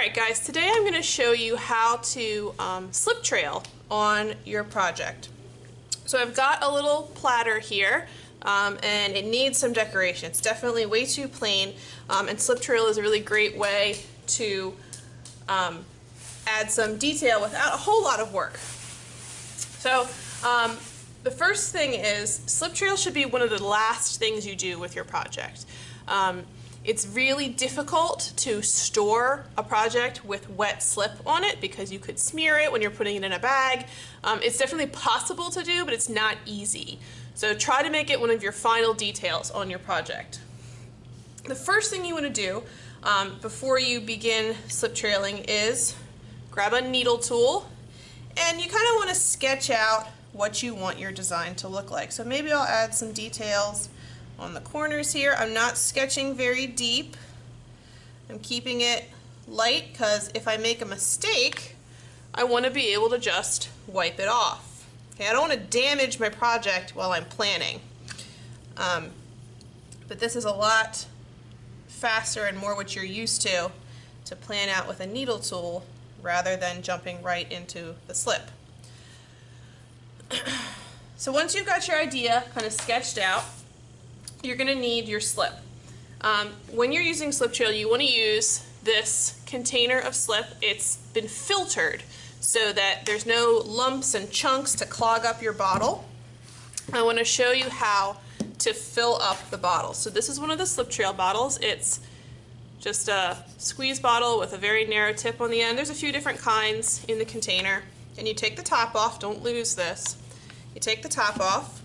Alright guys, today I'm going to show you how to slip trail on your project. So I've got a little platter here and it needs some decoration. It's definitely way too plain and slip trail is a really great way to add some detail without a whole lot of work. So the first thing is slip trail should be one of the last things you do with your project. It's really difficult to store a project with wet slip on it because you could smear it when you're putting it in a bag. It's definitely possible to do, but it's not easy. So try to make it one of your final details on your project. The first thing you want to do before you begin slip trailing is grab a needle tool, and you kind of want to sketch out what you want your design to look like. So maybe I'll add some details on the corners here. I'm not sketching very deep. I'm keeping it light because if I make a mistake, I want to be able to just wipe it off. Okay, I don't want to damage my project while I'm planning. But this is a lot faster and more what you're used to plan out with a needle tool rather than jumping right into the slip. So once you've got your idea kind of sketched out, you're going to need your slip. When you're using slip trail, you want to use this container of slip. It's been filtered so that there's no lumps and chunks to clog up your bottle. I want to show you how to fill up the bottle. So this is one of the slip trail bottles. It's just a squeeze bottle with a very narrow tip on the end. There's a few different kinds in the container. And you take the top off. Don't lose this. You take the top off.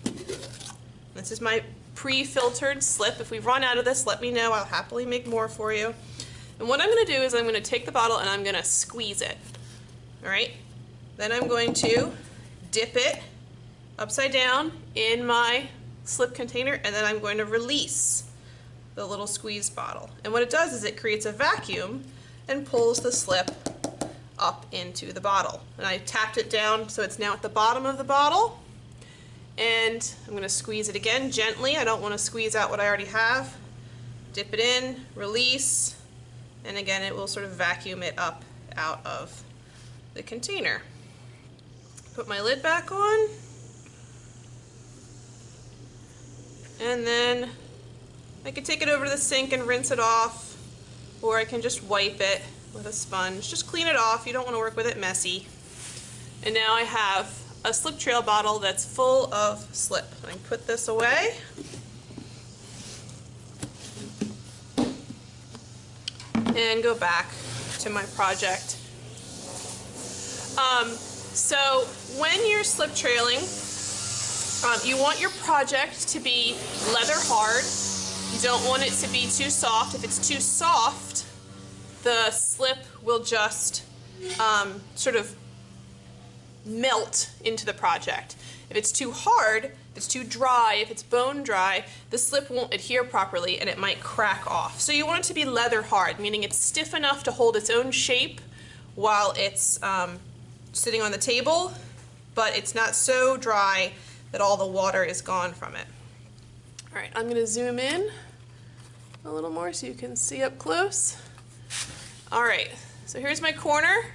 This is my pre-filtered slip. If we run out of this, let me know. I'll happily make more for you. And what I'm going to do is I'm going to take the bottle and I'm going to squeeze it. Alright? Then I'm going to dip it upside down in my slip container, and then I'm going to release the little squeeze bottle. And what it does is it creates a vacuum and pulls the slip up into the bottle. And I tapped it down so it's now at the bottom of the bottle. And I'm going to squeeze it again gently. I don't want to squeeze out what I already have. Dip it in, release, and again it will sort of vacuum it up out of the container. Put my lid back on, and then I can take it over to the sink and rinse it off, or I can just wipe it with a sponge. Just clean it off. You don't want to work with it messy. And now I have a slip trail bottle that's full of slip. I can put this away. And go back to my project. So when you're slip trailing, you want your project to be leather hard. You don't want it to be too soft. If it's too soft, the slip will just sort of melt into the project. If it's too hard, if it's too dry, if it's bone dry, the slip won't adhere properly and it might crack off. So you want it to be leather hard, meaning it's stiff enough to hold its own shape while it's sitting on the table, but it's not so dry that all the water is gone from it. Alright, I'm going to zoom in a little more so you can see up close. Alright, so here's my corner.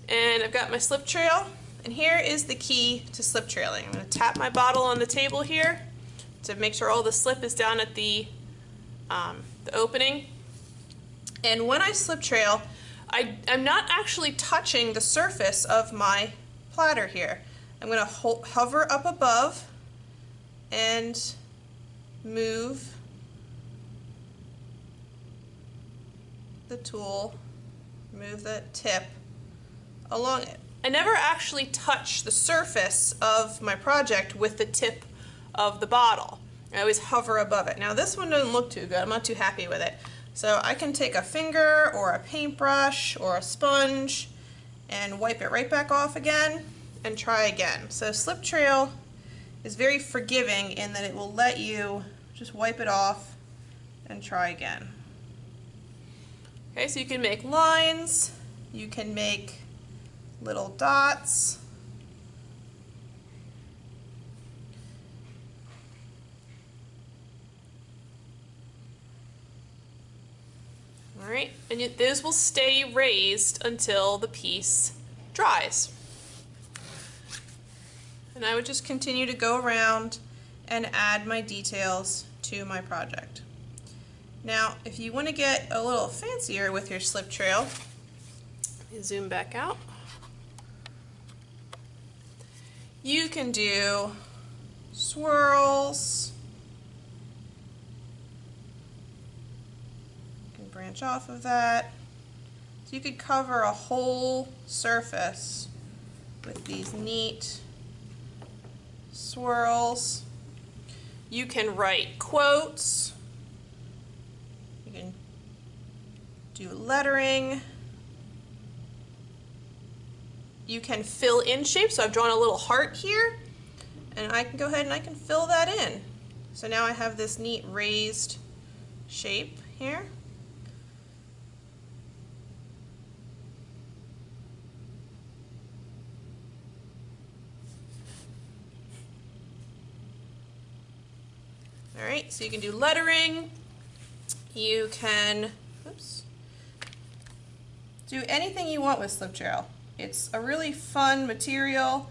And I've got my slip trail, and here is the key to slip trailing. I'm going to tap my bottle on the table here to make sure all the slip is down at the opening. And when I slip trail, I'm not actually touching the surface of my platter here. I'm going to hover up above and move the tool, move the tip along it. I never actually touch the surface of my project with the tip of the bottle. I always hover above it. Now this one doesn't look too good. I'm not too happy with it. So I can take a finger or a paintbrush or a sponge and wipe it right back off again and try again. So slip trail is very forgiving in that it will let you just wipe it off and try again. Okay, so you can make lines, you can make little dots. All right, and those will stay raised until the piece dries. And I would just continue to go around and add my details to my project. Now, if you want to get a little fancier with your slip trail, zoom back out. You can do swirls. You can branch off of that. So you could cover a whole surface with these neat swirls. You can write quotes. You can do lettering. You can fill in shapes. So I've drawn a little heart here, and I can go ahead and I can fill that in. So now I have this neat raised shape here. All right, so you can do lettering. You can, do anything you want with slip trail. It's a really fun material.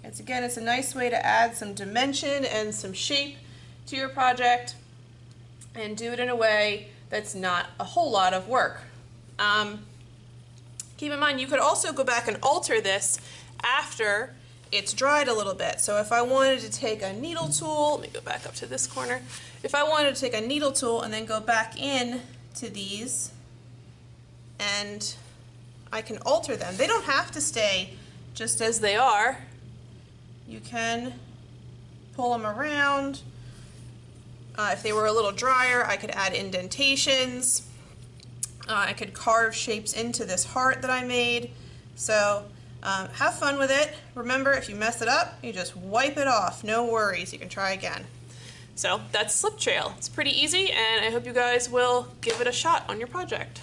It's a nice way to add some dimension and some shape to your project and do it in a way that's not a whole lot of work. Keep in mind, you could also go back and alter this after it's dried a little bit. So if I wanted to take a needle tool, let me go back up to this corner. If I wanted to take a needle tool and then go back in to these, and I can alter them. They don't have to stay just as they are. You can pull them around. If they were a little drier, I could add indentations. I could carve shapes into this heart that I made. So have fun with it. Remember, if you mess it up, you just wipe it off. No worries, you can try again. So that's slip trail. It's pretty easy, and I hope you guys will give it a shot on your project.